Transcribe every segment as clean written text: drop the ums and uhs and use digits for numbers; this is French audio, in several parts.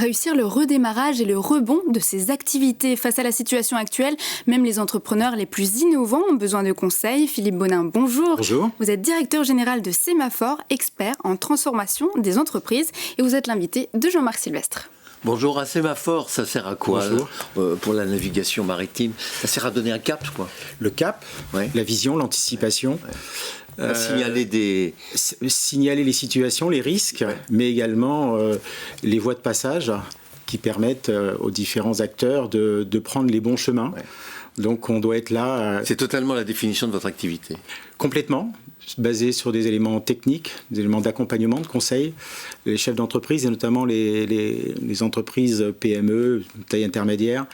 réussir le redémarrage et le rebond de ces activités. Face à la situation actuelle, même les entrepreneurs les plus innovants ont besoin de conseils. Philippe Bonin, bonjour. Bonjour. Vous êtes directeur général de Sémaphore, expert en transformation des entreprises, et vous êtes l'invité de Jean-Marc Sylvestre. Bonjour. À Sémaphore, ça sert à quoi pour la navigation maritime? Ça sert à donner un cap, quoi. Le cap, la vision, l'anticipation. Signaler les situations, les risques, mais également les voies de passage qui permettent aux différents acteurs de prendre les bons chemins. Donc on doit être là. C'est totalement la définition de votre activité. Complètement, basé sur des éléments techniques, des éléments d'accompagnement, de conseil. Les chefs d'entreprise et notamment les entreprises PME, taille intermédiaire,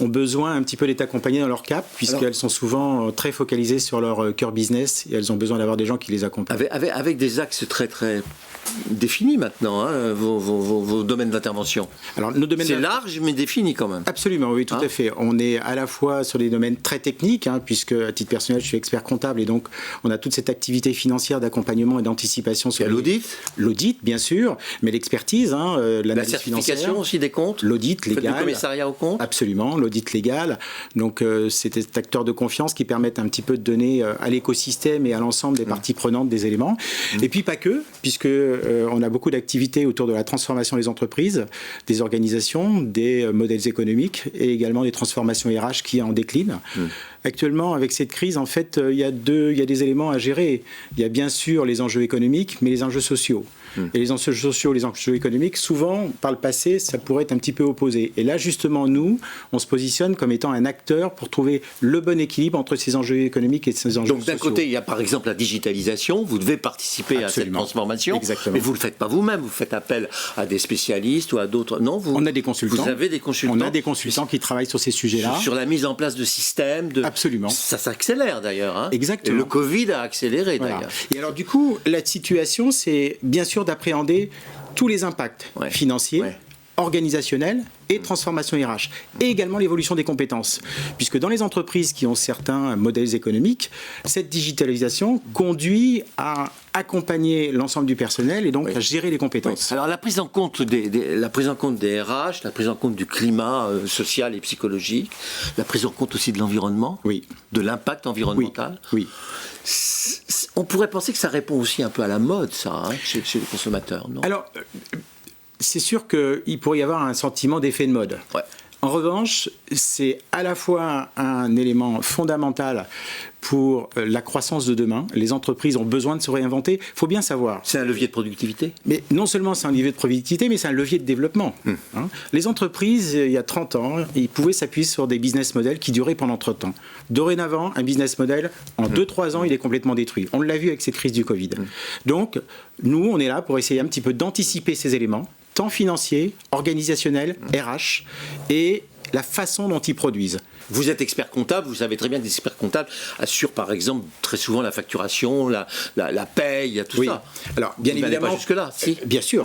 ont besoin un petit peu d'être accompagnées dans leur cap, puisqu'elles sont souvent très focalisées sur leur cœur business et elles ont besoin d'avoir des gens qui les accompagnent. Avec des axes très très définis maintenant, vos domaines d'intervention. Alors, c'est large mais défini quand même. Absolument, oui, tout à fait. On est à la fois sur des domaines très techniques, puisque à titre personnel, je suis expert comptable et donc on a toute cette activité financière d'accompagnement et d'anticipation sur l'audit. L'audit, bien sûr, mais l'expertise, la certification aussi des comptes. L'audit légal. Du commissariat aux comptes. Absolument, l'audit légal. Donc c'est des acteurs de confiance qui permettent un petit peu de donner à l'écosystème et à l'ensemble des parties prenantes des éléments. Et puis pas que, puisque on a beaucoup d'activités autour de la transformation des entreprises, des organisations, des modèles économiques et également des transformations RH qui en déclinent. Actuellement, avec cette crise, en fait, il y a des éléments à gérer. Il y a bien sûr les enjeux économiques, mais les enjeux sociaux. Et les enjeux sociaux, les enjeux économiques, souvent, par le passé, ça pourrait être un petit peu opposé. Et là, justement, nous, on se positionne comme étant un acteur pour trouver le bon équilibre entre ces enjeux économiques et ces enjeux sociaux. Donc, d'un côté, il y a par exemple la digitalisation. Vous devez participer à cette transformation. Exactement. Mais vous ne le faites pas vous-même. Vous faites appel à des spécialistes ou à d'autres. Non, on a des consultants. Vous avez des consultants. On a des consultants qui travaillent sur ces sujets-là. Sur la mise en place de systèmes. Absolument. Ça s'accélère d'ailleurs. Exactement. Et le Covid a accéléré d'ailleurs. Et alors du coup, la situation, c'est bien sûr d'appréhender tous les impacts financiers, organisationnels et transformation RH, et également l'évolution des compétences. Puisque dans les entreprises qui ont certains modèles économiques, cette digitalisation conduit à accompagner l'ensemble du personnel et donc à gérer les compétences. Alors la prise en compte des RH, la prise en compte du climat social et psychologique, la prise en compte aussi de l'environnement, de l'impact environnemental. Oui. On pourrait penser que ça répond aussi un peu à la mode, ça, chez les consommateurs, non? Alors, c'est sûr qu'il pourrait y avoir un sentiment d'effet de mode. En revanche, c'est à la fois un élément fondamental pour la croissance de demain. Les entreprises ont besoin de se réinventer. Il faut bien savoir. C'est un levier de productivité. Mais non seulement c'est un levier de productivité, mais c'est un levier de développement. Les entreprises, il y a 30 ans, ils pouvaient s'appuyer sur des business models qui duraient pendant 30 ans. Dorénavant, un business model, en 2-3 ans, il est complètement détruit. On l'a vu avec cette crise du Covid. Donc, nous, on est là pour essayer un petit peu d'anticiper ces éléments, tant financiers, organisationnels, RH, et la façon dont ils produisent. Vous êtes expert comptable, vous savez très bien que les experts comptables assurent par exemple très souvent la facturation, la paye, tout ça. Alors bien évidemment, n'allez pas jusque-là, si. Bien sûr,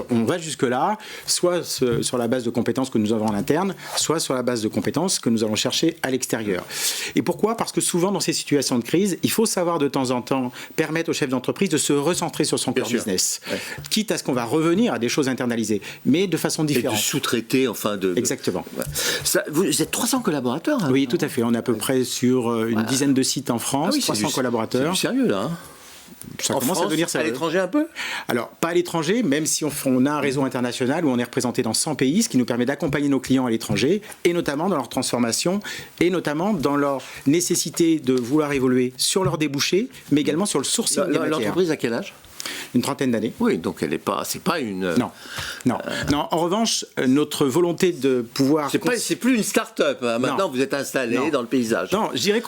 on va jusque-là, soit sur la base de compétences que nous avons en interne, soit sur la base de compétences que nous allons chercher à l'extérieur. Et pourquoi ? Parce que souvent dans ces situations de crise, il faut savoir de temps en temps permettre au chef d'entreprise de se recentrer sur son core business, quitte à ce qu'on va revenir à des choses internalisées, mais de façon différente. Et de sous-traiter, Exactement. Ça, vous êtes 300 collaborateurs. Oui, tout à fait. On est à peu près sur une dizaine de sites en France, 300 collaborateurs. C'est du sérieux, là. Ça commence à devenir sérieux. À l'étranger un peu ? Alors, pas à l'étranger, même si on a un réseau international où on est représenté dans 100 pays, ce qui nous permet d'accompagner nos clients à l'étranger, et notamment dans leur transformation, et notamment dans leur nécessité de vouloir évoluer sur leurs débouchés, mais également sur le sourcing des matières. L'entreprise à quel âge ? Une trentaine d'années. Oui, donc c'est pas une... Non. En revanche, notre volonté de pouvoir... C'est plus une start-up. Maintenant, vous êtes installé dans le paysage. Non, je dirais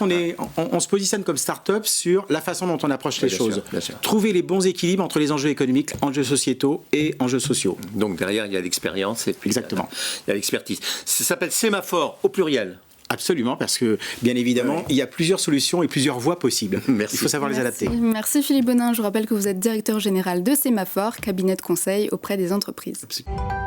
on se positionne comme start-up sur la façon dont on approche les choses. Bien sûr. Trouver les bons équilibres entre les enjeux économiques, enjeux sociétaux et enjeux sociaux. Donc derrière, il y a l'expérience et puis exactement. Il y a l'expertise. Ça s'appelle Sémaphore au pluriel. Absolument, parce que, bien évidemment, il y a plusieurs solutions et plusieurs voies possibles. Merci. Il faut savoir les adapter. Merci Philippe Bonin. Je vous rappelle que vous êtes directeur général de Sémaphore, cabinet de conseil auprès des entreprises. Absolument.